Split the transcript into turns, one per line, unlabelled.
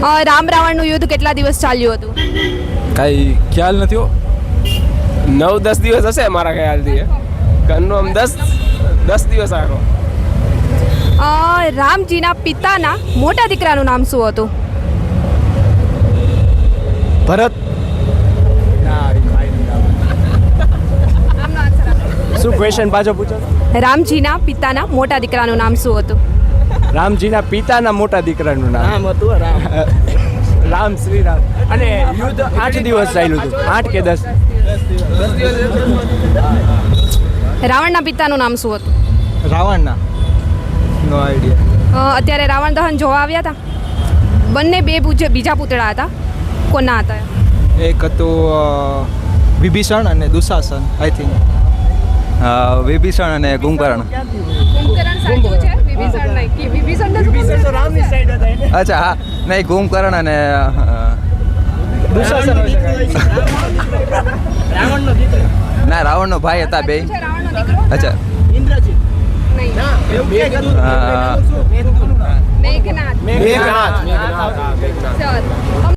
રામ રાવણનું યુદ્ધ કેટલા દિવસ ચાલ્યું હતું?
કાંઈ ખ્યાલ નથી હો. 9-10 દિવસ હશે મારા ખ્યાલથી. કન્ફર્મ 10 દિવસ આવ્યો.
રામજીના પિતાના મોટા દીકરાનું નામ શું હતું?
ભરત. શું ક્વેશ્ચન પાછો પૂછો?
રામજીના પિતાના મોટા દીકરાનું નામ શું હતું?
રામજીના પિતાના મોટા દીકરાનું નામ હતું રામ શ્રીરામ. અને યુદ્ધ 8 દિવસ ચાલ્યું હતું. 8 કે 10?
રાવણના પિતાનું નામ શું હતું?
રાવણના નો આઈડિયા.
અત્યારે રાવણ દહન જોવા આવ્યા હતા. બંને બીજા પુતળા હતા. કોના હતા?
એક હતું વિભીષણ અને દુશાસન આઈ થિંક.
વિભીષણ અને કુંભકર્ણ.
કુંભકર્ણ સાચું છે, વિભીષણ નહીં. વિભીષણ તો રામની સાઈડ હતા.
અચ્છા હા, નહીં કુંભકર્ણ અને
દુશાસન
ના રાવણનો ભાઈ હતા બે.
રાવણનો દીકરો
અચ્છા
નહીં.
અ,
મેઘનાથ. ચલ